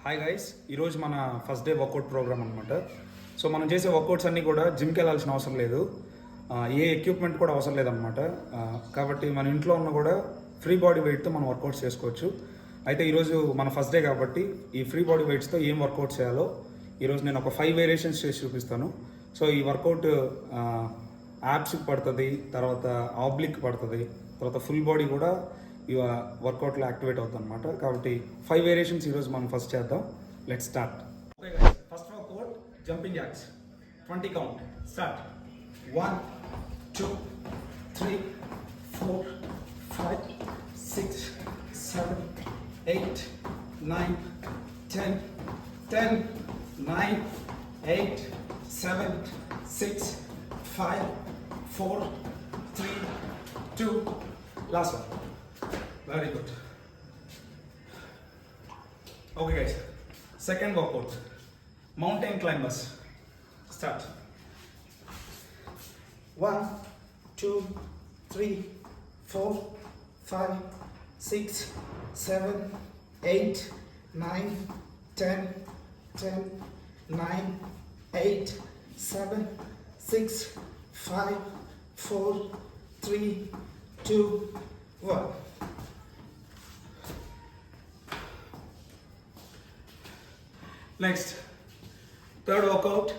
Hi guys, ఈరోజు మన first day work out programme అనమాట. సో మనం చేసే వర్కౌట్స్ అన్నీ కూడా జిమ్కి వెళ్ళాల్సిన అవసరం లేదు, ఏ ఎక్విప్మెంట్ కూడా అవసరం లేదనమాట. కాబట్టి మన ఇంట్లో ఉన్న కూడా ఫ్రీ బాడీ వెయిట్తో మనం వర్కౌట్స్ చేసుకోవచ్చు. అయితే ఈరోజు మన ఫస్ట్ డే కాబట్టి ఈ ఫ్రీ బాడీ వెయిట్స్తో ఏం వర్కౌట్ చేయాలో ఈరోజు నేను ఒక 5 వేరియేషన్స్ చేసి చూపిస్తాను. సో ఈ వర్కౌట్ యాప్స్కి పడుతుంది, తర్వాత ఆబ్లిక్ పడుతుంది, తర్వాత ఫుల్ బాడీ కూడా ఈ వర్కౌట్లో యాక్టివేట్ అవుతుంది అనమాట. కాబట్టి 5 వేరియేషన్స్ ఈరోజు మనం ఫస్ట్ చేద్దాం. Let's start. Okay guys, first workout jumping jacks. 20 count. Start. 1 2 3 4 5 6 7 8 9 10 10 9 8 7 6 5 4 3 2. Last one. Very good. Okay guys, second workout, mountain climbers. Start. 1 2 3 4 5 6 7 8 9 10 10 9 8 7 6 5 4 3 2 1. Next, third workout,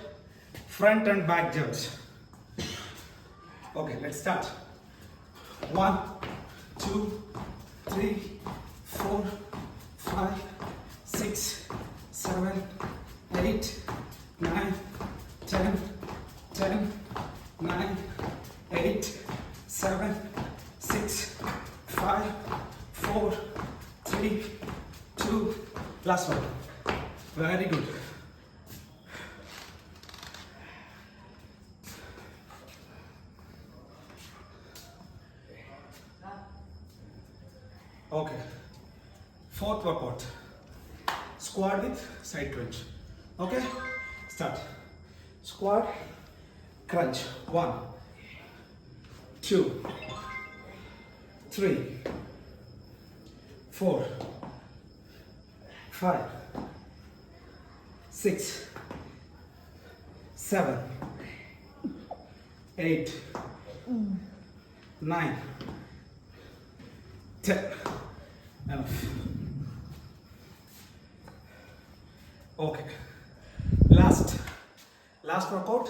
front and back jumps. Okay, let's start. 1 2 3 4 5 6 7 8 9 10 10 9 8 7 6 5 4 3 2. Last one. Very good. Okay. Fourth workout, squat with side crunch. Okay, start. Squat, crunch. 1 2 3 4 5 6 7 8 9 10. Enough. Okay. Last workout,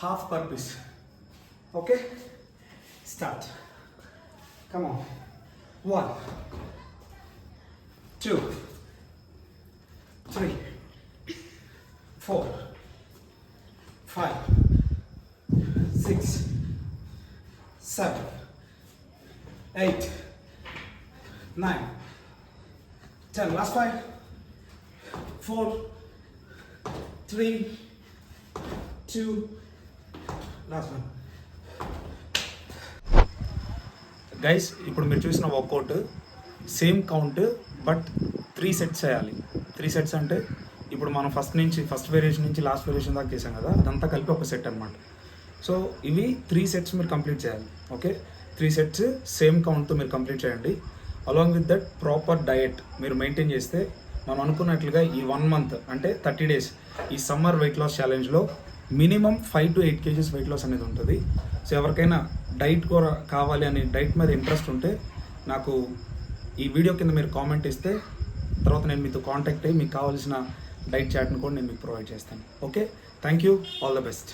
half burpees. Okay. Start. Come on. 1 2 3 4 5 6 7 8 9 10. Last 5 4 3 2. Last one. Guys, ఇప్పుడు మీరు చూసిన workout same count but 3 sets చేయాలి. 3 sets అంటే ఇప్పుడు మనం first variation నుంచి last variation దాకా చేసాం కదా, అదంతా కలిపి ఒక సెట్ అనమాట. సో ఇవి 3 సెట్స్ మీరు కంప్లీట్ చేయాలి. ఓకే, 3 సెట్స్ సేమ్ కౌంట్తో మీరు కంప్లీట్ చేయండి. Along with that proper diet మీరు మెయింటైన్ చేస్తే మనం అనుకున్నట్లుగా ఈ 1 మంత్ అంటే 30 డేస్ ఈ సమ్మర్ వెయిట్ లాస్ ఛాలెంజ్లో minimum 5 to 8 kgs weight loss అనేది ఉంటుంది. సో ఎవరికైనా డైట్ కూడా కావాలి అని డైట్ మీద ఇంట్రెస్ట్ ఉంటే నాకు ఈ వీడియో కింద మీరు కామెంట్ ఇస్తే తర్వాత నేను మీతో కాంటాక్ట్ అయ్యి మీకు కావాల్సిన డైట్ చార్ట్ని కూడా నేను మీకు ప్రొవైడ్ చేస్తాను. Okay, thank you, all the best.